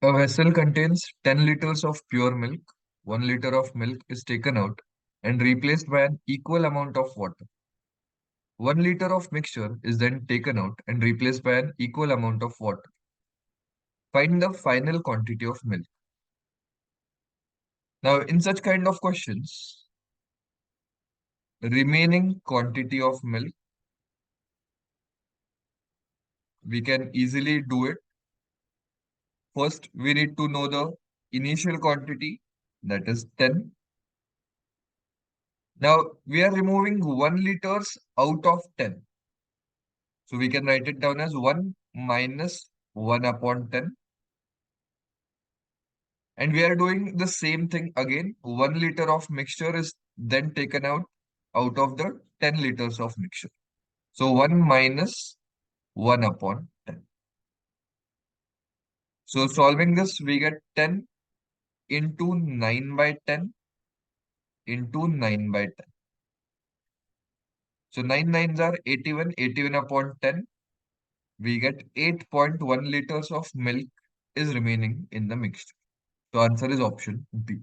A vessel contains 10 liters of pure milk. 1 liter of milk is taken out and replaced by an equal amount of water. 1 liter of mixture is then taken out and replaced by an equal amount of water. Find the final quantity of milk. Now, in such kind of questions, remaining quantity of milk, we can easily do it. First, we need to know the initial quantity, that is 10. Now, we are removing 1 liters out of 10. So we can write it down as 1 minus 1 upon 10. And we are doing the same thing again. 1 liter of mixture is then taken out of the 10 liters of mixture. So 1 minus 1 upon 10. So solving this, we get 10 into 9 by 10 into 9 by 10. So 9 nines are 81, 81 upon 10. We get 8.1 liters of milk is remaining in the mixture. So answer is option B.